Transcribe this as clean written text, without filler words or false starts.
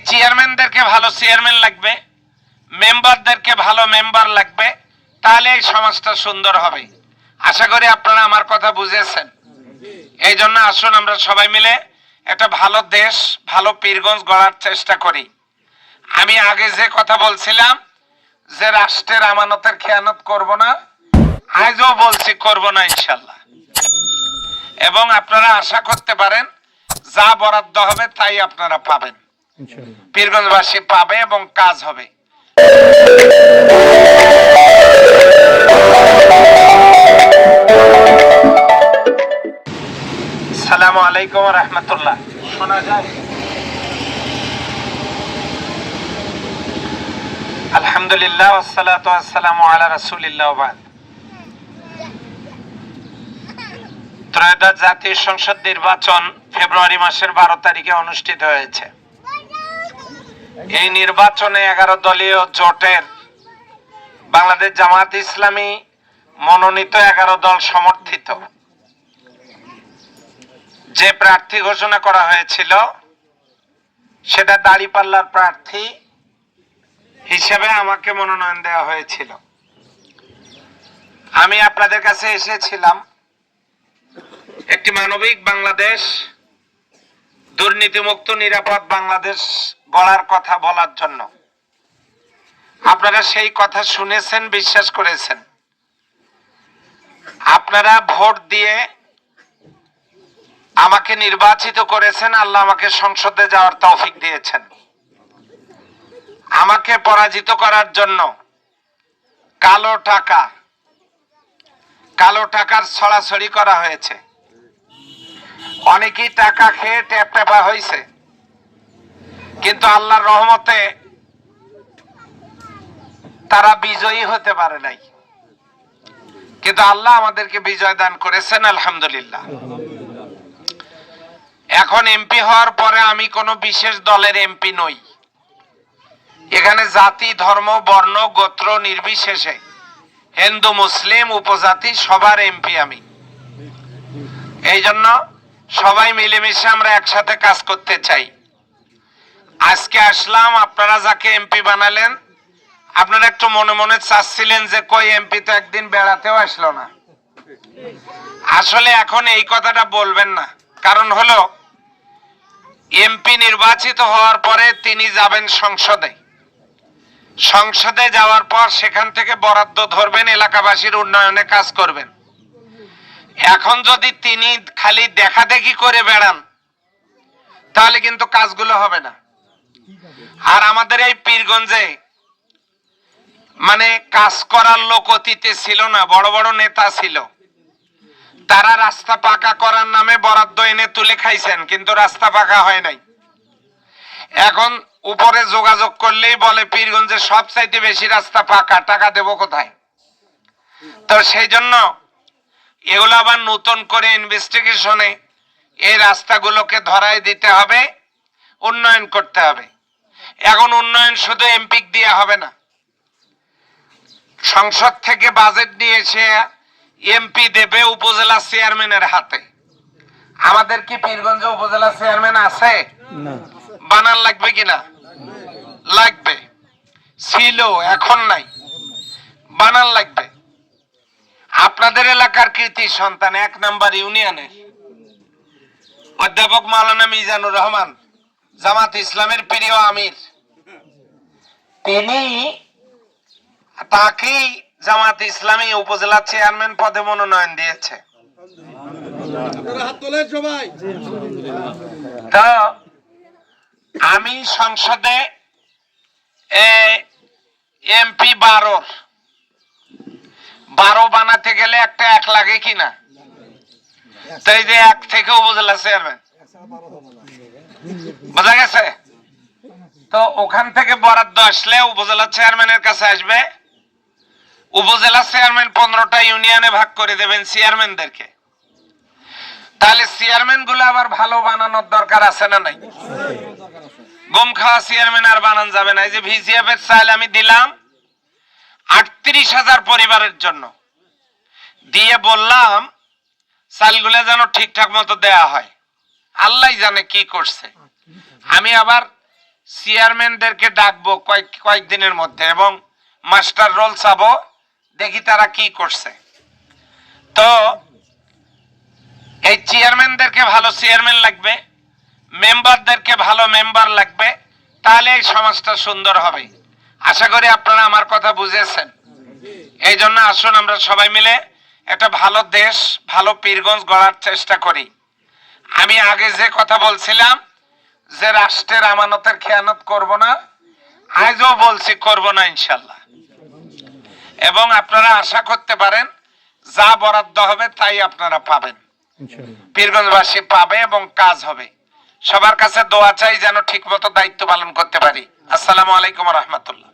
চেয়ারম্যানদেরকে ভালো চেয়ারম্যান লাগবে, মেম্বারদেরকে ভালো মেম্বার লাগবে, তাহলে এই সমাজটা সুন্দর হবে। আশা করি আপনারা আমার কথা বুঝেছেন। এই জন্য আসুন আমরা সবাই মিলে একটা ভালো দেশ, ভালো পীরগঞ্জ গড়ার চেষ্টা করি। আমি আগে যে কথা বলছিলাম যে রাষ্ট্রের আমানতের খেয়ানত করব না, আজও বলছি করব না ইনশাল্লাহ। এবং আপনারা আশা করতে পারেন যা বরাদ্দ হবে তাই আপনারা পাবেন, পীরগঞ্জবাসী পাবে এবং কাজ হবে। আসসালামু আলাইকুম ওয়া রাহমাতুল্লাহ। শোনা যায়? আলহামদুলিল্লাহ ওয়াসসালাতু ওয়াসসালামু আলা রাসূলিল্লাহ ওয়া বাদ। ত্রয়োদশ জাতীয় সংসদ নির্বাচন ফেব্রুয়ারি মাসের 12 তারিখে অনুষ্ঠিত হয়েছে। এই নির্বাচনে 11 দলীয় জোটের বাংলাদেশ জামায়াত ইসলামী মনোনীত 11 দল সমর্থিত যে প্রার্থী ঘোষণা করা হয়েছিল সেটা দাঁড়িপাল্লার প্রার্থী হিসেবে আমাকে মনোনয়ন দেওয়া হয়েছিল। আমি আপনাদের কাছে এসেছিলাম একটি মানবিক বাংলাদেশ, দুর্নীতিমুক্ত নিরাপদ বাংলাদেশ গড়ার কথা বলার জন্য। আপনারা সেই কথা শুনেছেন, বিশ্বাস করেছেন। আপনারা ভোট দিয়ে আমাকে নির্বাচিত করেছেন, আল্লাহ আমাকে সংসদে যাওয়ার তৌফিক দিয়েছেন। আমাকে পরাজিত করার জন্য কালো টাকার ছড়াছড়ি করা হয়েছে। অনেকেই টাকা খেয়ে ট্যাপা হয়েছে, কিন্তু আল্লাহর রহমতে তারা বিজয়ী হতে পারে নাই। কিন্তু আল্লাহ আমাদেরকে বিজয় দান করেছেন, আলহামদুলিল্লাহ। এখন এমপি হওয়ার পরে আমি কোনো বিশেষ দলের এমপি নই। এখানে জাতি, ধর্ম, বর্ণ, গোত্র নির্বিশেষে হিন্দু, মুসলিম, উপজাতি সবার এমপি আমি। এই জন্য সবাই মিলেমিশে আমরা একসাথে কাজ করতে চাই। আজকে আসলাম, আপনারা যাকে এমপি বানালেন, আপনারা একটু মনে মনে চাচ্ছিলেন যে কই এমপি তো একদিন বেড়াতেও আসলো না। আসলে এখন এই কথাটা বলবেন না, কারণ হলো এমপি নির্বাচিত হওয়ার পরে তিনি যাবেন সংসদে। সংসদে যাওয়ার পর সেখান থেকে বরাদ্দ ধরবেন, এলাকাবাসীর উন্নয়নে কাজ করবেন। এখন যদি তিনি খালি দেখাদেখি করে বেড়ান তাহলে কিন্তু কাজগুলো হবে না। আর আমাদের এই পীরগঞ্জে মানে কাজ করার লোক অতীতে ছিল না, বড় বড় নেতা ছিল, তারা রাস্তা পাকা করার নামে বরাদ্দ এনে তুলে খাইছেন, কিন্তু রাস্তা পাকা হয় নাই। এখন উপরে যোগাযোগ করলেই বলে পীরগঞ্জে সবচাইতে বেশি রাস্তা পাকা, টাকা দেব কোথায়? তো সেই জন্য এগুলো আবার নতুন করে ইনভেস্টিগেশনে এই রাস্তাগুলোকে ধরায় দিতে হবে, উন্নয়ন করতে হবে। এখন উন্নয়ন শুধু এমপি দিয়ে হবে না, সংসদ থেকে বাজেট নিয়ে এসে এমপি দেবে উপজেলা চেয়ারম্যানের হাতে। আমাদের কি পীরগঞ্জে উপজেলা চেয়ারম্যান আছে? বানান লাগবে কিনা? লাগবে। ছিল, এখন নাই, বানান লাগবে। আপনাদের এলাকার কৃতি সন্তান 1 নাম্বার ইউনিয়নের অধ্যাপক মাওলানা মিজানুর রহমান, জামাত ইসলামের প্রিয় আমির, তিনি তাকেই জামাত ইসলামী উপজেলা চেয়ারম্যান পদে মনোনয়ন দিয়েছে। তো আমি সংসদে এমপি 12 বানাতে গেলে একটা 1 লাগে কিনা? তাই যে 1 থেকে উপজেলা চেয়ারম্যান, বোঝা গেছে? তো ওখান থেকে বরাদ্দ আসলে উপজেলা চেয়ারম্যানের কাছে আসবে, উপজেলা চেয়ারম্যান 15টা ইউনিয়নে ভাগ করে দেবেন চেয়ারম্যানদেরকে। তাহলে চেয়ারম্যান গুলো আবার ভালো বানানোর দরকার আছে না নাই? গম খাওয়া চেয়ারম্যান আর বানান যাবে না। এই যে ভিজিএফ এর চাল আমি দিলাম 38,000 পরিবারের জন্য, দিয়ে বললাম চালগুলা যেন ঠিকঠাক মতো দেয়া হয়। আল্লাহ জানে কি করছে। আমি আবার চেয়ারম্যানদেরকে ডাকবো কয়েকদিনের মধ্যে এবং মাস্টার রোল চাবো, দেখি তারা কি করছে। তো এই চেয়ারম্যানদেরকে ভালো চেয়ারম্যান লাগবে, মেম্বারদেরকে ভালো মেম্বার লাগবে, তাহলে এই সমাজটা সুন্দর হবে। আশা করি আপনারা আমার কথা বুঝেছেন। এই জন্য আসুন আমরা সবাই মিলে একটা ভালো দেশ, ভালো পীরগঞ্জ গড়ার চেষ্টা করি। আমি আগে যে কথা বলছিলাম যে রাষ্ট্রের আমানতের খেয়ানত করব না, আজও বলছি করব না ইনশাল্লাহ। এবং আপনারা আশা করতে পারেন যা বরাদ্দ হবে তাই আপনারা পাবেন, পীরগঞ্জবাসী পাবে এবং কাজ হবে। সবার কাছে দোয়া চাই যেন ঠিক মতো দায়িত্ব পালন করতে পারি। আসসালামু আলাইকুম রহমতুল্লাহ।